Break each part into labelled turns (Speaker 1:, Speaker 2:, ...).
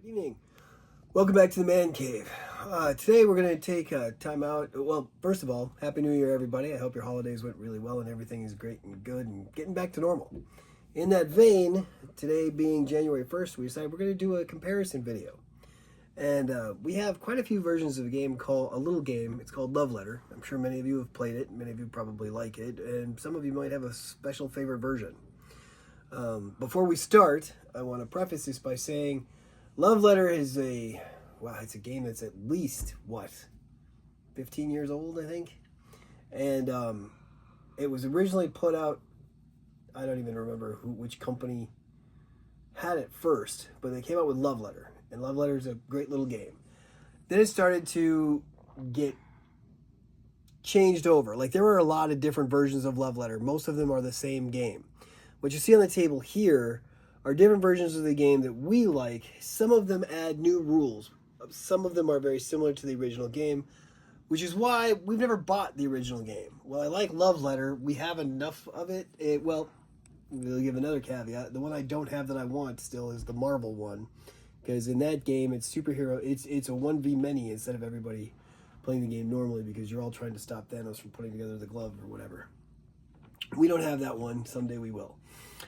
Speaker 1: Good evening. Welcome back to the Man Cave. Today we're going to take time out. Well, first of all, Happy New Year, everybody. I hope your holidays went really well and everything is great and good and getting back to normal. In that vein, today being January 1st, we decided we're going to do a comparison video. And we have quite a few versions of a game called, a little game, it's called Love Letter. I'm sure many of you have played it, many of you probably like it, and some of you might have a special favorite version. Before we start, I want to preface this by saying Love Letter is it's a game that's at least, 15 years old, I think? And it was originally put out, I don't even remember which company had it first, but they came out with Love Letter. And Love Letter is a great little game. Then it started to get changed over. Like, there were a lot of different versions of Love Letter. Most of them are the same game. What you see on the table here are different versions of the game that we like. Some of them add new rules. Some of them are very similar to the original game, which is why we've never bought the original game. Well, I like Love Letter. We have enough of it. We'll give another caveat. The one I don't have that I want still is the Marvel one, because in that game, it's superhero. It's a 1v many instead of everybody playing the game normally, because you're all trying to stop Thanos from putting together the glove or whatever. We don't have that one. Someday we will.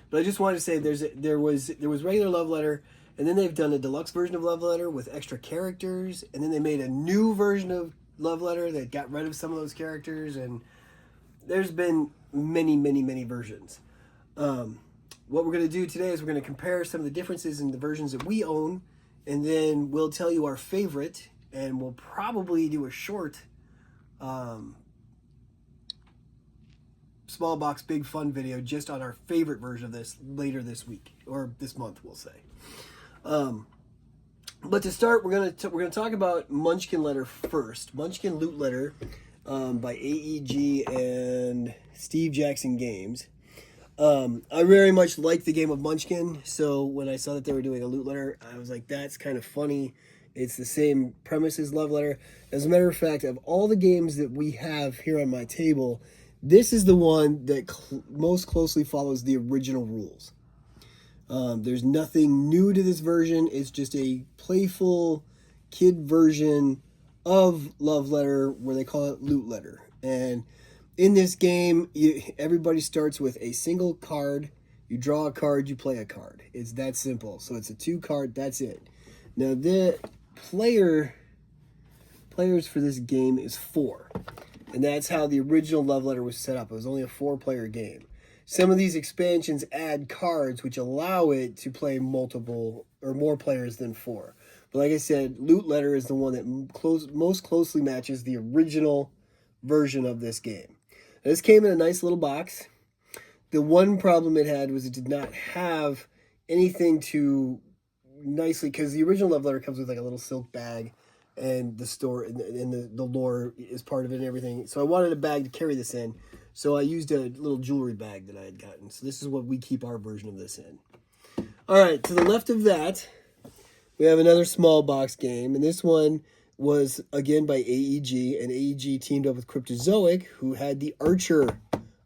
Speaker 1: But I just wanted to say there was regular Love Letter, and then they've done a deluxe version of Love Letter with extra characters, and then they made a new version of Love Letter that got rid of some of those characters, and there's been many, many, many versions. What we're going to do today is we're going to compare some of the differences in the versions that we own, and then we'll tell you our favorite, and we'll probably do a short small box big fun video just on our favorite version of this later this week, or this month, we'll say. But to start, we're gonna talk about Munchkin Letter first. Munchkin Loot Letter by AEG and Steve Jackson Games. I very much like the game of Munchkin, so when I saw that they were doing a Loot Letter, I was like, that's kind of funny. It's the same premise as Love Letter. As a matter of fact, of all the games that we have here on my table, this is the one that most closely follows the original rules. There's nothing new to this version. It's just a playful kid version of Love Letter, where they call it Loot Letter. And in this game, everybody starts with a single card. You draw a card, you play a card. It's that simple. So it's a 2-card, that's it. Now the players for this game is 4. And that's how the original Love Letter was set up. It was only a 4-player game. Some of these expansions add cards which allow it to play multiple or more players than 4. But like I said, Loot Letter is the one that most closely matches the original version of this game. Now, this came in a nice little box. The one problem it had was it did not have anything to nicely, because the original Love Letter comes with like a little silk bag, and the store and the lore is part of it and everything. So I wanted a bag to carry this in. So I used a little jewelry bag that I had gotten. So this is what we keep our version of this in. All right, to the left of that, we have another small box game. And this one was, again, by AEG. And AEG teamed up with Cryptozoic, who had the Archer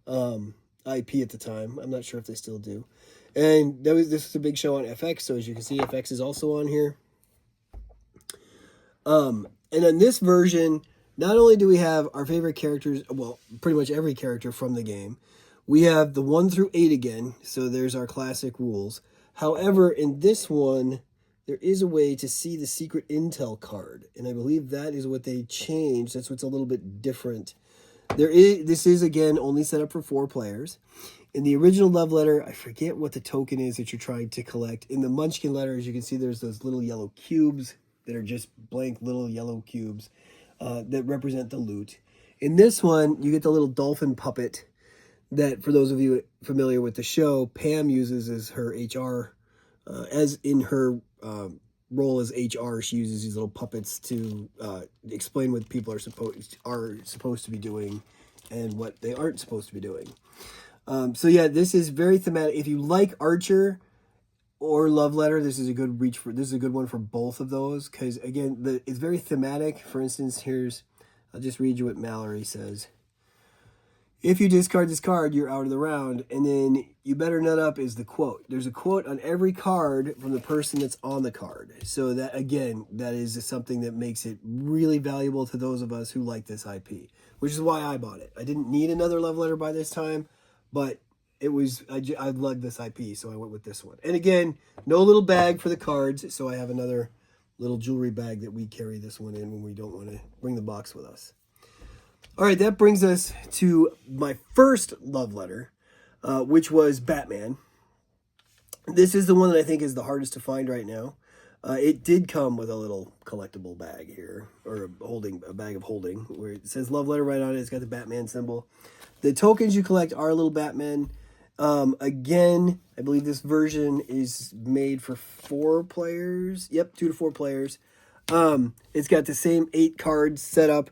Speaker 1: IP at the time. I'm not sure if they still do. And this was a big show on FX. So as you can see, FX is also on here. And in this version, not only do we have our favorite characters, well, pretty much every character from the game, we have the 1 through 8 again, so there's our classic rules. However, in this one, there is a way to see the secret intel card, and I believe that is what they changed. That's what's a little bit different. This is, again, only set up for 4 players. In the original Love Letter, I forget what the token is that you're trying to collect. In the Munchkin Letter, as you can see, there's those little yellow cubes that are just blank little yellow cubes that represent the loot. In this one, you get the little dolphin puppet that, for those of you familiar with the show, Pam uses as her HR, as in her role as HR, she uses these little puppets to explain what people are supposed to be doing and what they aren't supposed to be doing. So yeah, this is very thematic. If you like Archer or Love Letter, this is a good one for both of those, because again, it's very thematic. For instance, I'll just read you what Mallory says. If you discard this card, you're out of the round. And then you better nut up is the quote. There's a quote on every card from the person that's on the card. So that, again, that is something that makes it really valuable to those of us who like this IP, which is why I bought it. I didn't need another love letter by this time, but it was, I loved this IP, so I went with this one. And again, no little bag for the cards, so I have another little jewelry bag that we carry this one in when we don't want to bring the box with us. All right, that brings us to my first love letter, which was Batman. This is the one that I think is the hardest to find right now. It did come with a little collectible bag here, or a bag of holding, where it says love letter right on it. It's got the Batman symbol. The tokens you collect are little Batman. Again, I believe this version is made for 4 players. Yep, 2 to 4 players. It's got the same 8 cards set up.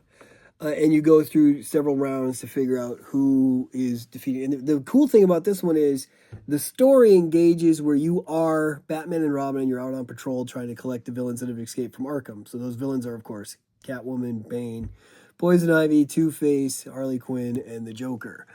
Speaker 1: And you go through several rounds to figure out who is defeated. And the cool thing about this one is the story engages where you are Batman and Robin and you're out on patrol trying to collect the villains that have escaped from Arkham. So those villains are, of course, Catwoman, Bane, Poison Ivy, Two-Face, Harley Quinn, and the Joker.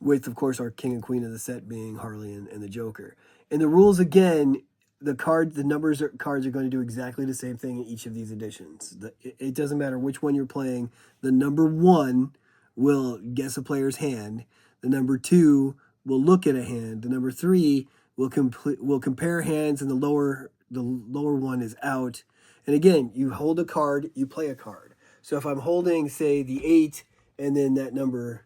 Speaker 1: With, of course, our king and queen of the set being Harley and the Joker. And the rules, again, the cards are going to do exactly the same thing in each of these editions. It doesn't matter which one you're playing. The number 1 will guess a player's hand. The number 2 will look at a hand. The number 3 will compare hands, and the lower one is out. And again, you hold a card, you play a card. So if I'm holding, say, the 8, and then that number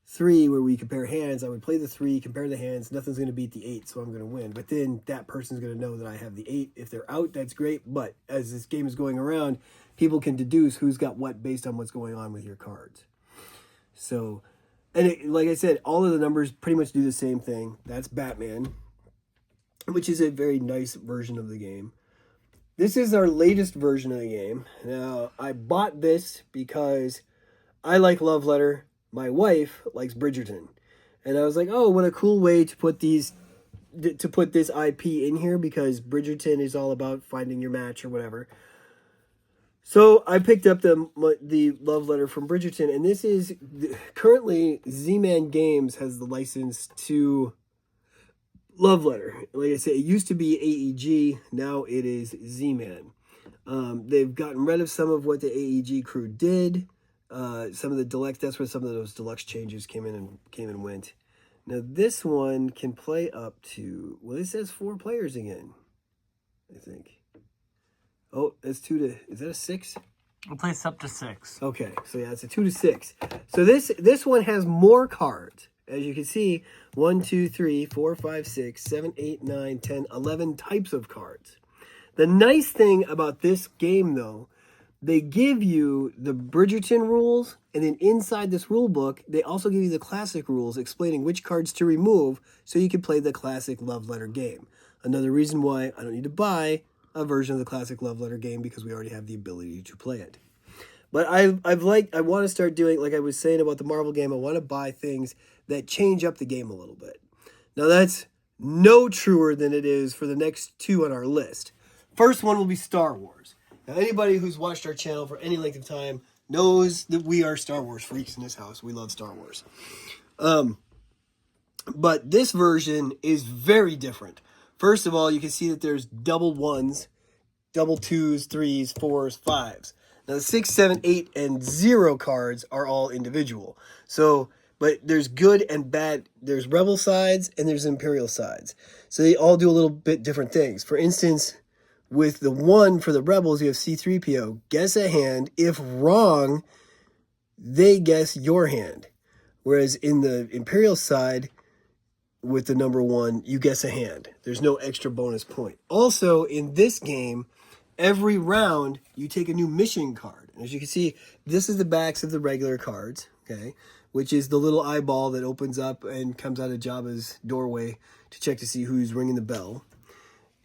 Speaker 1: 3 where we compare hands, I would play the 3, compare the hands. Nothing's going to beat the 8, so I'm going to win. But then that person's going to know that I have the 8. If they're out, that's great. But as this game is going around, people can deduce who's got what based on what's going on with your cards. So, like I said, all of the numbers pretty much do the same thing. That's Batman, which is a very nice version of the game. This is our latest version of the game. Now, I bought this because I like Love Letter. My wife likes Bridgerton, and I was like, oh, what a cool way to put this IP in here, because Bridgerton is all about finding your match or whatever. So I picked up the love letter from Bridgerton, and this is currently Z-Man Games has the license to Love Letter. Like I said, it used to be AEG, now it is Z-Man. They've gotten rid of some of what the AEG crew did. Some of the deluxe, that's where some of those deluxe changes came and went. Now this one can play up to, well, it says 4 players again, I think. Oh, that's 2 to, is that a 6?
Speaker 2: It plays up to 6.
Speaker 1: Okay, so yeah, it's a 2 to 6. So this one has more cards. As you can see, 1, 2, 3, 4, 5, 6, 7, 8, 9, 10, 11 types of cards. The nice thing about this game, though, they give you the Bridgerton rules, and then inside this rule book, they also give you the classic rules explaining which cards to remove so you can play the classic Love Letter game. Another reason why I don't need to buy a version of the classic Love Letter game, because we already have the ability to play it. But I want to start doing, like I was saying about the Marvel game, I want to buy things that change up the game a little bit. Now that's no truer than it is for the next 2 on our list. First one will be Star Wars. Now, anybody who's watched our channel for any length of time knows that we are Star Wars freaks in this house. We love Star Wars. But this version is very different. First of all, you can see that there's double 1s, double 2s, 3s, 4s, 5s. Now, the 6, 7, 8, and 0 cards are all individual. So, but there's good and bad. There's Rebel sides and there's Imperial sides. So they all do a little bit different things. For instance, with the 1 for the Rebels, you have C-3PO. Guess a hand. If wrong, they guess your hand. Whereas in the Imperial side, with the number 1, you guess a hand. There's no extra bonus point. Also, in this game, every round, you take a new mission card. And as you can see, this is the backs of the regular cards, okay? Which is the little eyeball that opens up and comes out of Jabba's doorway to check to see who's ringing the bell.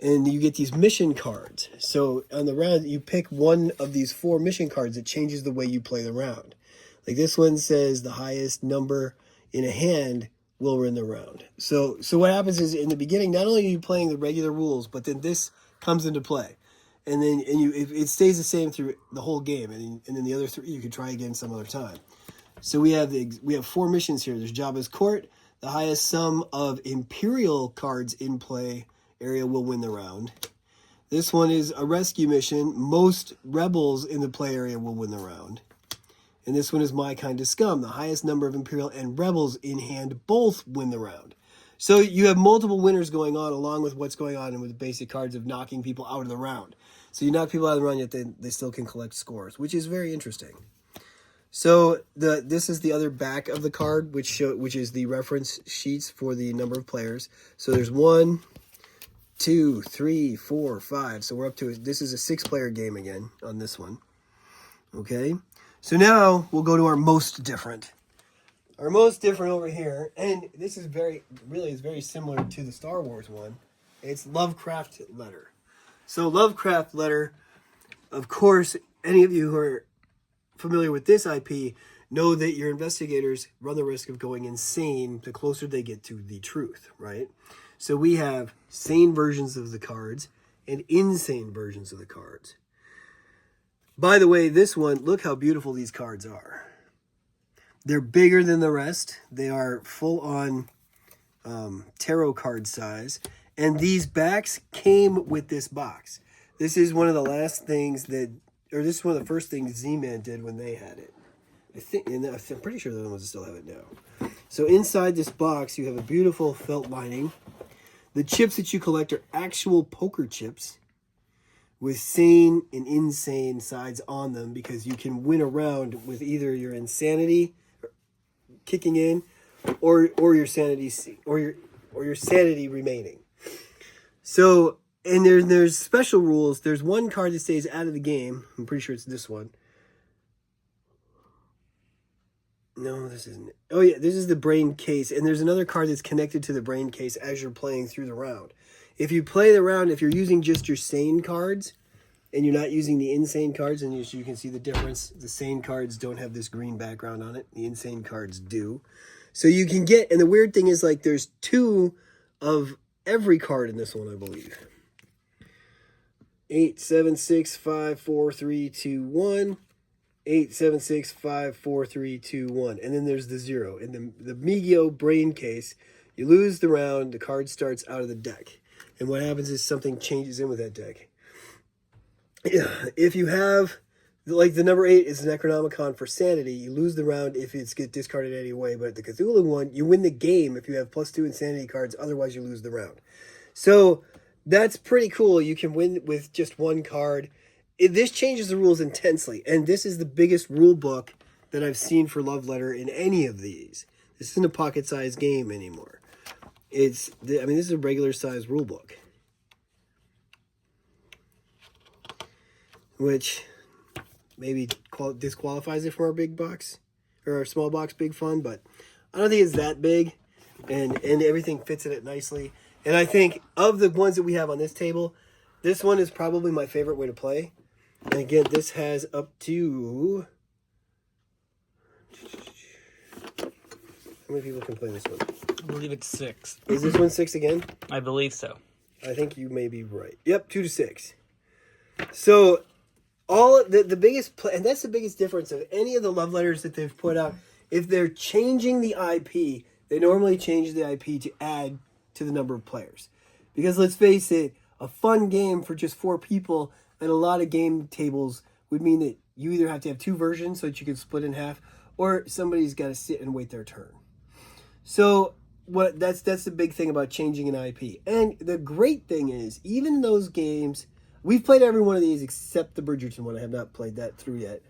Speaker 1: And you get these mission cards. So on the round, you pick one of these 4 mission cards that changes the way you play the round. Like this one says the highest number in a hand will win the round. So what happens is in the beginning, not only are you playing the regular rules, but then this comes into play. And then it stays the same through the whole game. And then the other 3 you can try again some other time. So we have 4 missions here. There's Jabba's Court. The highest sum of Imperial cards in play area will win the round. This one is a rescue mission. Most rebels in the play area will win the round. And this one is My Kind of Scum. The highest number of Imperial and rebels in hand both win the round. So you have multiple winners going on along with what's going on with the basic cards of knocking people out of the round. So you knock people out of the round, yet they still can collect scores, which is very interesting. So this is the other back of the card, which is the reference sheets for the number of players. So there's 1, 2, 3, 4, 5. So we're up to this is a 6-player game again on this one. Okay. So now we'll go to our most different. Our most different over here, and this is very similar to the Star Wars one. It's Lovecraft Letter. So Lovecraft Letter, of course, any of you who are familiar with this IP know that your investigators run the risk of going insane the closer they get to the truth, right? So we have sane versions of the cards and insane versions of the cards. By the way, this one, look how beautiful these cards are. They're bigger than the rest. They are full-on tarot card size. And these backs came with this box. This is one of the last things this is one of the first things Z-Man did when they had it. I'm pretty sure they're the ones that still have it now. So inside this box, you have a beautiful felt lining. The chips that you collect are actual poker chips with sane and insane sides on them, because you can win a round with either your insanity kicking in or your sanity or your sanity remaining. So, and there's special rules. There's one card that stays out of the game. I'm pretty sure it's this one. No, this isn't it. Oh yeah, this is the brain case, and there's another card that's connected to the brain case as you're playing through the round. If you play the round, if you're using just your sane cards and you're not using the insane cards, and you can see the difference. The sane cards don't have this green background on it. The insane cards do. So you can get, and the weird thing is, like, there's 2 of every card in this one, I believe. 8, 7, 6, 5, 4, 3, 2, 1. 8, 7, 6, 5, 4, 3, 2, 1. And then there's the 0. In the Migio brain case, you lose the round, the card starts out of the deck. And what happens is something changes in with that deck. If you have, like, the number 8 is Necronomicon for sanity, you lose the round if it's get discarded anyway. But the Cthulhu one, you win the game if you have +2 insanity cards, otherwise you lose the round. So that's pretty cool. You can win with just one card. This changes the rules intensely, and this is the biggest rule book that I've seen for Love Letter in any of these. This isn't a pocket-sized game anymore. This is a regular-sized rule book, which maybe disqualifies it from our big box, or our small box big fun, but I don't think it's that big, and everything fits in it nicely. And I think of the ones that we have on this table, this one is probably my favorite way to play. And again, this has up to... How many people can play this one?
Speaker 2: I believe it's 6.
Speaker 1: Is this one 6 again?
Speaker 2: I believe so.
Speaker 1: I think you may be right. Yep, 2 to 6. So, all the biggest... And that's the biggest difference of any of the love letters that they've put out. If they're changing the IP, they normally change the IP to add to the number of players. Because let's face it, a fun game for just 4 people and a lot of game tables would mean that you either have to have 2 versions so that you can split in half, or somebody's got to sit and wait their turn. So that's the big thing about changing an IP. And the great thing is, even in those games, we've played every one of these except the Bridgerton one. I have not played that through yet.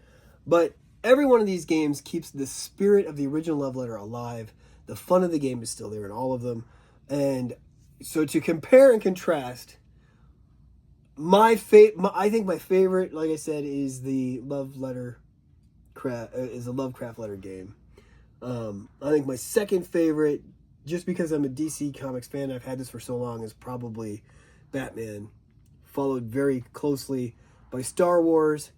Speaker 1: But every one of these games keeps the spirit of the original love letter alive. The fun of the game is still there in all of them. And so to compare and contrast, I think my favorite, like I said, is the Lovecraft Letter game. I think my second favorite, just because I'm a DC Comics fan, I've had this for so long, is probably Batman, followed very closely by Star Wars.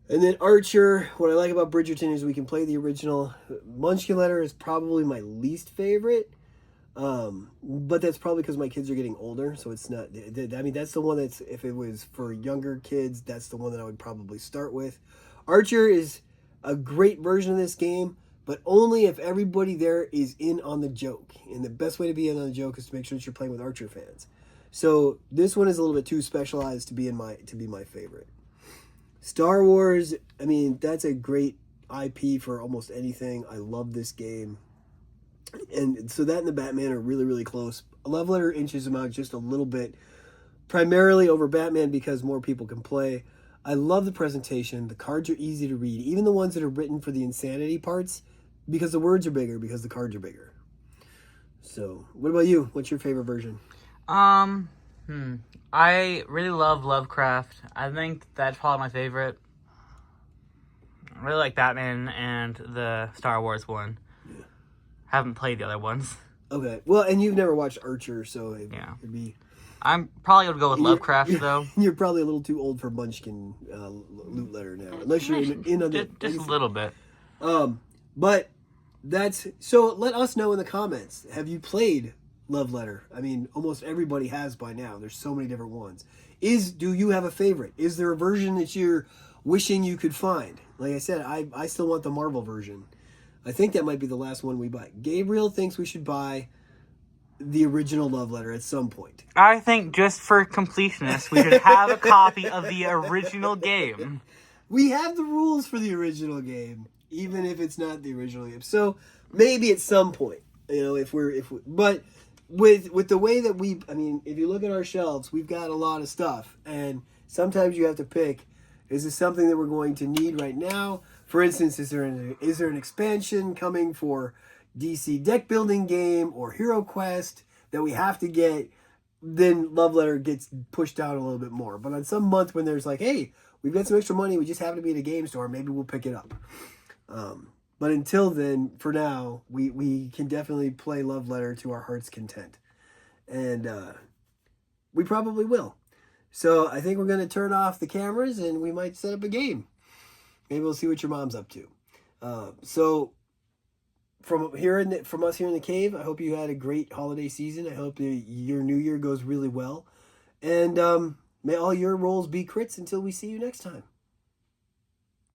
Speaker 1: And then Archer. What I like about Bridgerton is we can play the original. Munchkin Letter is probably my least favorite. But that's probably because my kids are getting older, so it's not... I mean, that's the one that's... If it was for younger kids, that's the one that I would probably start with. Archer is a great version of this game, but only if everybody there is in on the joke. And the best way to be in on the joke is to make sure that you're playing with Archer fans. So this one is a little bit too specialized to be my favorite. Star Wars, I mean, that's a great IP for almost anything. I love this game. And so that and the Batman are really, really close. Love Letter inches them out just a little bit, primarily over Batman because more people can play. I love the presentation. The cards are easy to read, even the ones that are written for the insanity parts, because the words are bigger, because the cards are bigger. So, what about you? What's your favorite version?
Speaker 3: I really love Lovecraft. I think that's probably my favorite. I really like Batman and the Star Wars one.
Speaker 1: Yeah.
Speaker 3: Haven't played the other ones.
Speaker 1: Okay. Well, and you've never watched Archer, so it'd be...
Speaker 3: I'm probably going to go with Lovecraft, though.
Speaker 1: You're probably a little too old for Munchkin Loot Letter now, unless you're in on the...
Speaker 3: Just a little bit.
Speaker 1: But that's... So let us know in the comments. Have you played Love Letter? I mean, almost everybody has by now. There's so many different ones. Do you have a favorite? Is there a version that you're wishing you could find? Like I said, I still want the Marvel version. I think that might be the last one we buy. Gabriel thinks we should buy the original Love Letter at some point.
Speaker 3: I think just for completionists, we should have a copy of the original game.
Speaker 1: We have the rules for the original game, even if it's not the original game. So maybe at some point, but with the way that if you look at our shelves, we've got a lot of stuff, and sometimes you have to pick, is this something that we're going to need right now? For instance, is there an expansion coming for DC deck building game or Hero Quest that we have to get? Then Love Letter gets pushed down a little bit more. But on some month when there's like, hey, we've got some extra money, we just happen to be at a game store, maybe we'll pick it up. But until then, for now, we can definitely play Love Letter to our heart's content. And we probably will. So I think we're going to turn off the cameras and we might set up a game. Maybe we'll see what your mom's up to. So from us here in the cave, I hope you had a great holiday season. I hope your new year goes really well. And may all your rolls be crits until we see you next time.